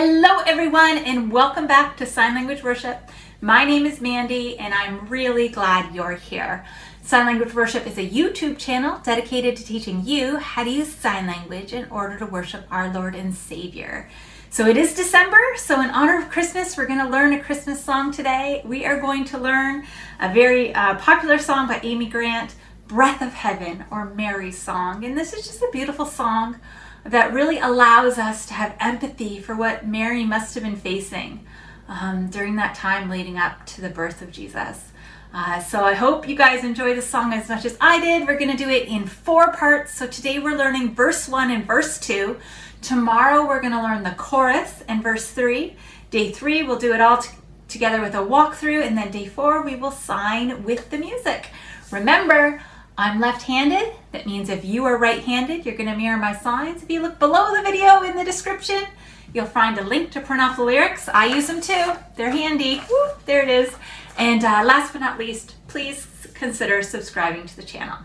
Hello everyone and welcome back to Sign Language Worship. My name is Mandy and I'm really glad you're here. Sign Language Worship is a YouTube channel dedicated to teaching you how to use sign language in order to worship our Lord and Savior. So it is December, so in honor of Christmas, we're going to learn a Christmas song today. We are going to learn a very popular song by Amy Grant, Breath of Heaven, or Mary's Song. And this is just a beautiful song that really allows us to have empathy for what Mary must have been facing during that time leading up to the birth of Jesus. So I hope you guys enjoy the song as much as I did. We're going to do it in 4 parts. So today we're learning verse 1 and verse 2. Tomorrow we're going to learn the chorus and verse 3. Day 3 we'll do it all together with a walkthrough, and then day 4 we will sign with the music. Remember, I'm left-handed. That means if you are right-handed, you're going to mirror my signs. If you look below the video in the description, you'll find a link to print off the lyrics. I use them too. They're handy. Woo, there it is. And last but not least, please consider subscribing to the channel.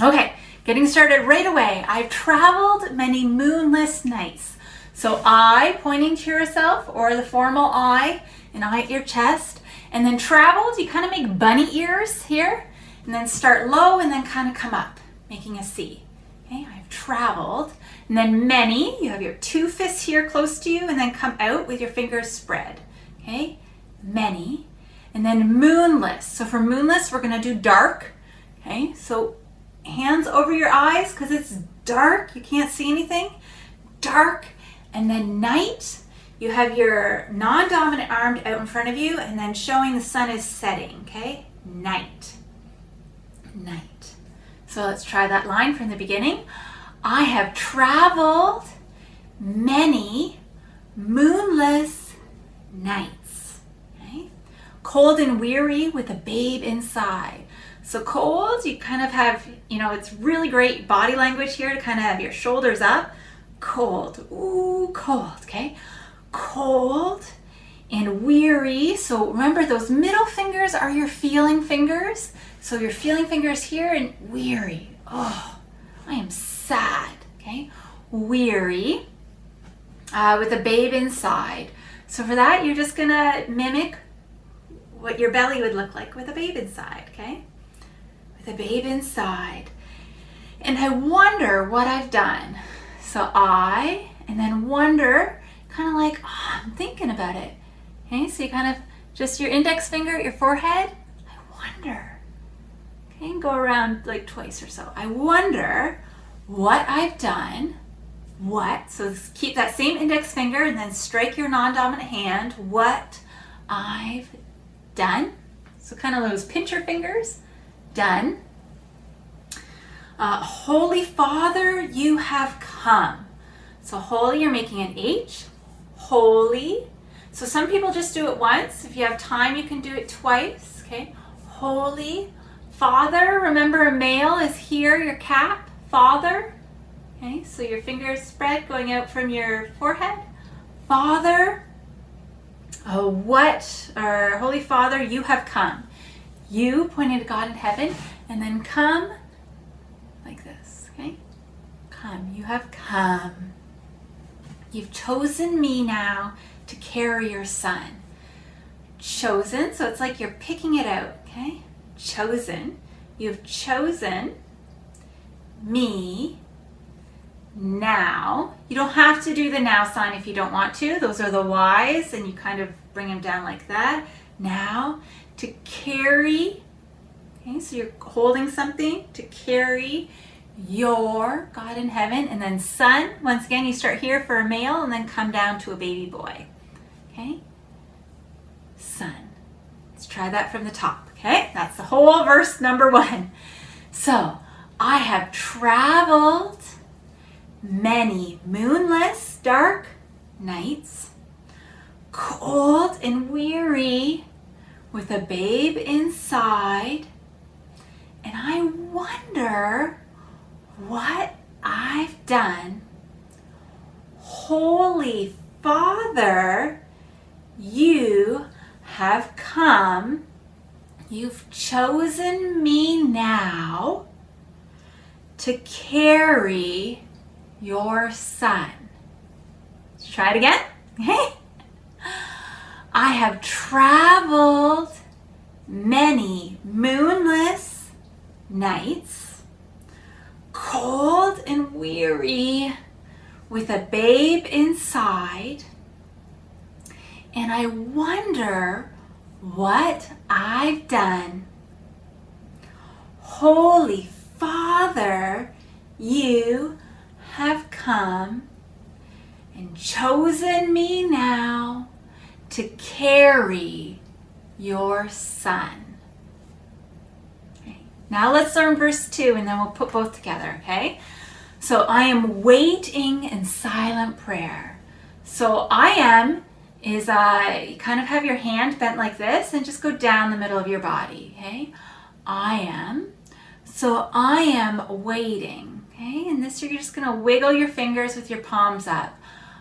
Okay, getting started right away. I've traveled many moonless nights. So I, pointing to yourself, or the formal I, and I at your chest, and then traveled. You kind of make bunny ears here. And then start low and then kind of come up, making a C. Okay, I've traveled. And then many, you have your 2 fists here close to you, and then come out with your fingers spread. Okay, many. And then moonless. So for moonless, we're going to do dark. Okay, so hands over your eyes because it's dark. You can't see anything. Dark. And then night. You have your non-dominant arm out in front of you, and then showing the sun is setting. Okay, night. Night. So let's try that line from the beginning. I have traveled many moonless nights. Okay? Cold and weary with a babe inside. So cold, you kind of have, it's really great body language here to kind of have your shoulders up. Cold. Ooh, cold. Okay? Cold and weary. So remember, those middle fingers are your feeling fingers. So your feeling fingers here, and weary. Oh, I am sad. Okay, weary with a babe inside. So for that, you're just gonna mimic what your belly would look like with a babe inside. Okay, with a babe inside. And I wonder what I've done. So I, and then wonder, kind of like, I'm thinking about it. Okay, so you kind of just your index finger at your forehead. I wonder. Okay, and go around like twice or so. I wonder what I've done. What? So keep that same index finger and then strike your non-dominant hand. What I've done. So kind of those pincher fingers. Done. Holy Father, you have come. So holy, you're making an H. Holy. So some people just do it once. If you have time, you can do it twice. Okay. Holy Father, remember a male is here, your cap, Father. Okay, so your fingers spread going out from your forehead. Father, Holy Father, you have come. You pointing to God in heaven, and then come like this, okay? Come, you have come. You've chosen me now to carry your son. Chosen, so it's like you're picking it out, okay? Chosen. You've chosen me now. You don't have to do the now sign if you don't want to. Those are the Y's, and you kind of bring them down like that. Now, to carry. Okay, so you're holding something to carry your God in heaven. And then son, once again, you start here for a male and then come down to a baby boy. Okay? Son. Let's try that from the top. Okay, that's the whole verse number 1. So, I have traveled many moonless, dark nights, cold and weary with a babe inside, and I wonder what I've done. Holy Father, you have come. You've chosen me now to carry your son. Let's try it again. Okay? I have traveled many moonless nights, cold and weary, with a babe inside, and I wonder what I've done. Holy Father, you have come and chosen me now to carry your Son. Okay. Now let's learn verse 2 and then we'll put both together, okay? So I am waiting in silent prayer. So I am is you kind of have your hand bent like this and just go down the middle of your body, okay? I am. So I am waiting, okay? And this you're just going to wiggle your fingers with your palms up.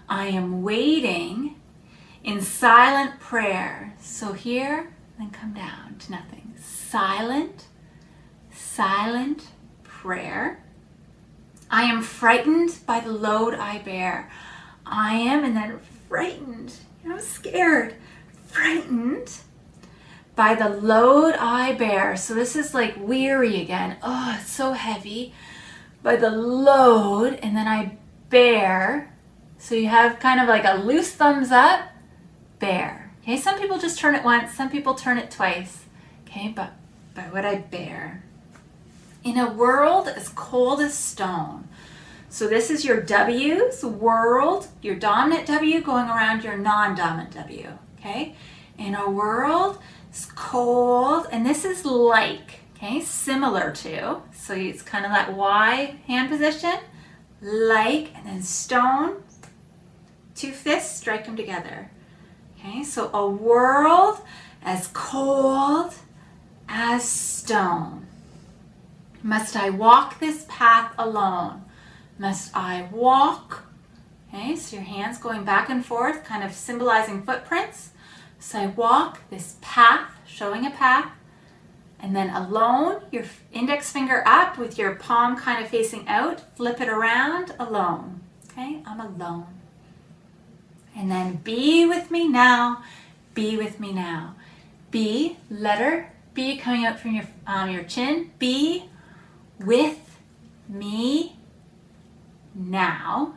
I am waiting in silent prayer. So here, then come down to nothing. Silent prayer. I am frightened by the load I bear. I am, and then frightened. I'm scared. Frightened by the load I bear. So this is like weary again. Oh, it's so heavy. By the load, and then I bear. So you have kind of like a loose thumbs up, bear. Okay, some people just turn it once, some people turn it twice. Okay, but by what I bear. In a world as cold as stone. So this is your W's, world, your dominant W going around your non-dominant W, okay? In a world as cold, and this is like, okay, similar to. So it's kind of that Y hand position, like, and then stone, two fists, strike them together. Okay, so a world as cold as stone. Must I walk this path alone? Must I walk? Okay, so your hands going back and forth, kind of symbolizing footprints. So I walk this path, showing a path, and then alone, your index finger up with your palm kind of facing out, flip it around, alone. Okay, I'm alone. And then be with me now, be with me now. Be, letter B coming out from your chin, be with me now.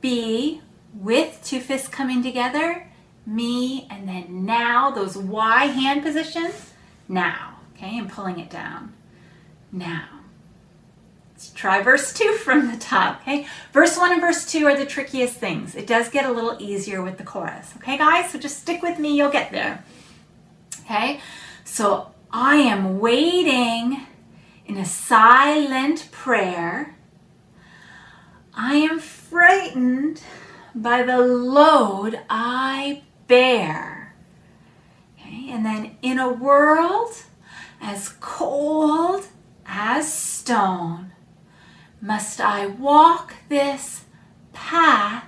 Be with, two fists coming together, me, and then now, those Y hand positions, now, okay, and pulling it down, now. Let's try verse 2 from the top, okay? Verse 1 and verse 2 are the trickiest things. It does get a little easier with the chorus, okay guys? So just stick with me, you'll get there, okay? So I am waiting in a silent prayer. I am frightened by the load I bear. Okay, and then in a world as cold as stone, must I walk this path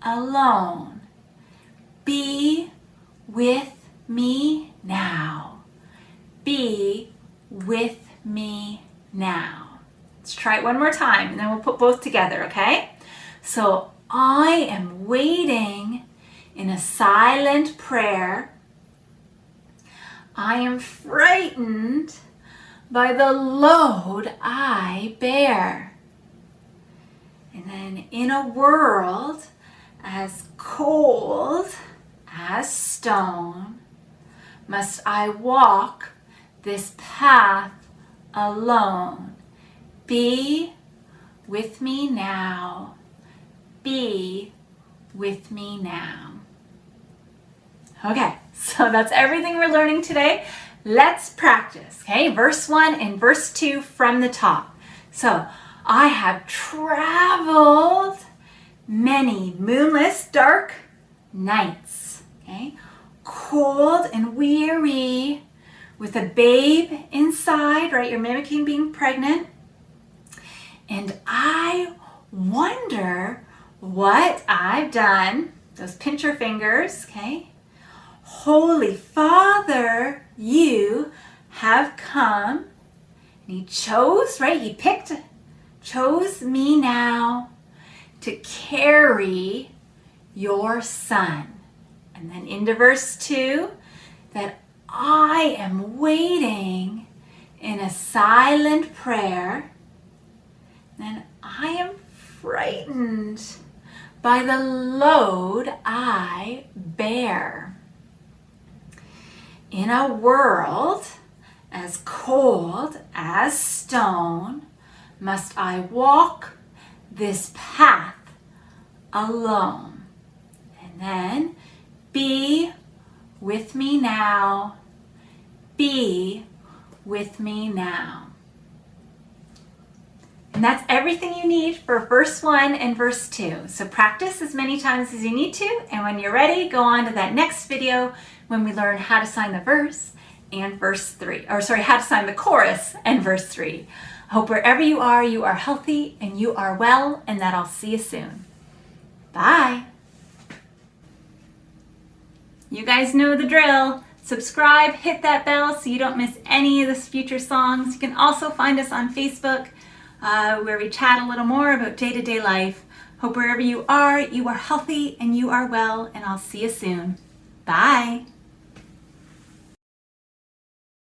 alone? Be with me now. Be with me now. Let's try it one more time and then we'll put both together, okay? So I am waiting in a silent prayer. I am frightened by the load I bear. And then in a world as cold as stone, must I walk this path alone. Be with me now. Be with me now. Okay, so that's everything we're learning today. Let's practice, okay? Verse 1 and verse 2 from the top. So, I have traveled many moonless, dark nights, okay? Cold and weary, with a babe inside, right? You're mimicking being pregnant. And I wonder what I've done. Those pinch your fingers, okay? Holy Father, you have come. And he chose, right? He chose me now to carry your son. And then into verse 2, that I am waiting in a silent prayer. Then I am frightened by the load I bear. In a world as cold as stone, must I walk this path alone. And then, be with me now. Be with me now. And that's everything you need for verse 1 and verse 2. So practice as many times as you need to, and when you're ready, go on to that next video when we learn how to sign the verse and verse 3. How to sign the chorus and verse 3. I hope wherever you are healthy and you are well, and that I'll see you soon. Bye. You guys know the drill. Subscribe, hit that bell so you don't miss any of the future songs. You can also find us on Facebook, where we chat a little more about day-to-day life. Hope wherever you are healthy and you are well, and I'll see you soon. Bye.